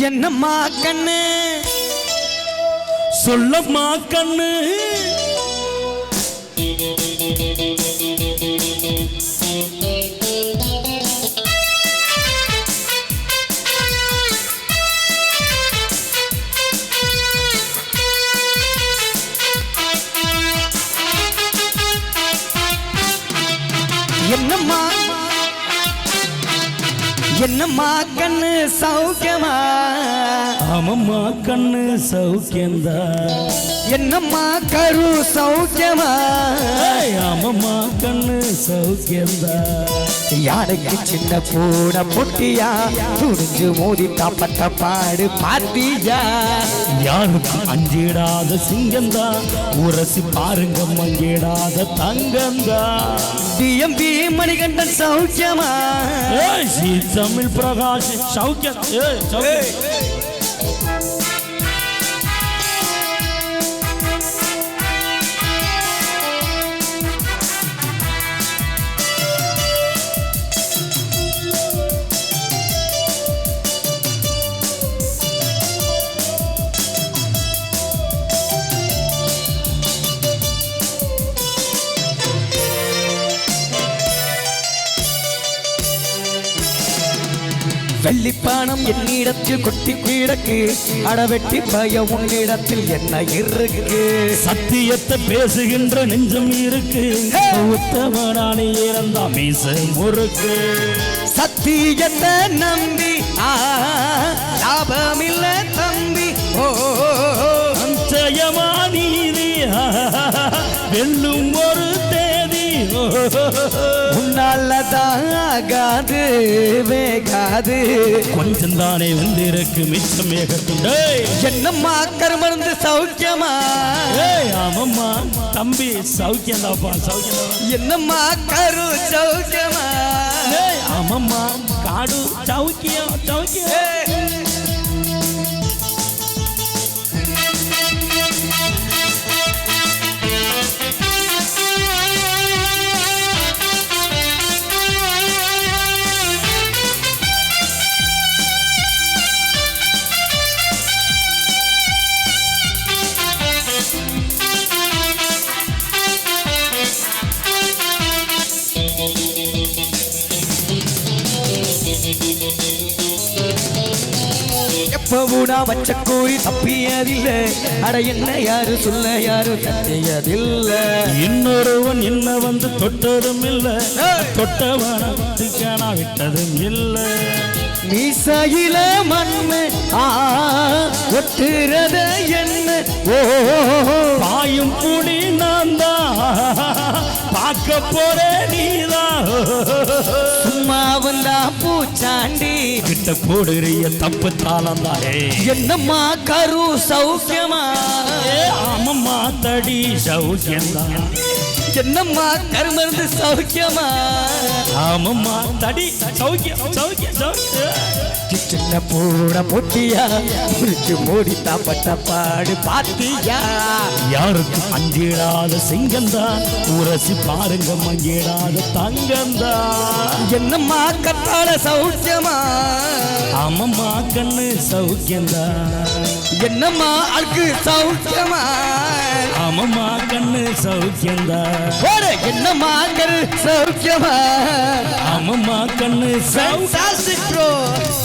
என்னம்மா கண்ணு சொல்லம்மா கண்ணு என்னம்மா என்னம்மா கண்ணு சௌக்கியமா ஆமம்மா கண்ணு சௌக்கியந்தா என்னம்மா கரு சௌக்கியமா ஆமம்மா கண்ணு சௌக்கியந்தா யாருக்கு சின்ன பூட பொட்டியா துணிஞ்சு மோதி தாப்பட்ட பாடு பாத்தியா யாருக்கு அஞ்சிடாத சிங்கந்தா உரசி பாருங்க மங்கிடாத தங்கந்தா டிஎம்பி மணிகண்டன் சௌக்கியமா தமிழ் பிரகாஷ் சௌக்கியம் வெள்ளிப்பானம் என்னிடத்தில் கொட்டி கிடக்கு அடவெட்டி பயம் உன்னிடத்தில் என்ன இருக்கு சத்தியத்தை பேசுகின்ற நெஞ்சம் இருக்கு உத்தமனானே இறந்தா மீச முறுக்கு சத்தியத்தை நம்பி லாபமில்ல தம்பி ஓ அஞ்சயமா நீதி வெல்லும் ஒரு தேதி உன்னாலதான் ஆகாது வேகாது கொஞ்சம் தானே வந்திருக்கு மிச்சம் மேகத்துண்டே என்னம்மா கருமருந்து சௌக்கியமா ஆமம்மா தம்பி சௌக்கியந்தாப்பா சௌக்கியம் என்னம்மா கரு சௌக்கியமா ஆமம்மா காடு சௌக்கியம் சௌக்கியம் எப்பவுனா வச்ச கோரி தப்பியதில்லை அட என்ன யாரு சொல்ல யாரு தட்டியதில்லை இன்னொருவன் என்ன வந்து தொட்டதும் இல்ல தொட்டவன விட்டதும் இல்ல மீசையில மண்ணு ஒட்டுறத என்ன ஓ பாயும் புடி நான் தான் பார்க்க போற நீதான் சும்மா வந்தா பூச்சாண்டி கிட்ட போடுறிய தப்பு தாளந்தாரே என்னம்மா கரு சௌக்கியமா ஆமம்மா தடி சௌக்கியந்தான் என்னம்மா கருமருந்து சௌக்கியமா ஆமம்மா தடி சௌக்கியம் சௌக்கியம் சௌக்கியம் சின்ன பூட பொட்டியா புரிச்சு மூடி தாப்பட்ட பாடு பாத்தியா யாருக்கு அஞ்சிடாத சிங்கந்தா உரசி பாருங்க மங்கிடாத தங்கந்தா என்னம்மா கத்தால சௌக்கியமா ஆமம்மா கண்ணு சௌக்கியந்தா என்னம்மா அழுக்கு சௌக்கியமா ஆமம்மா கண்ணு சௌக்கியந்தா என்னம்மா கரு சௌக்கியமா ஆமம்மா கண்ணு Fantastic bro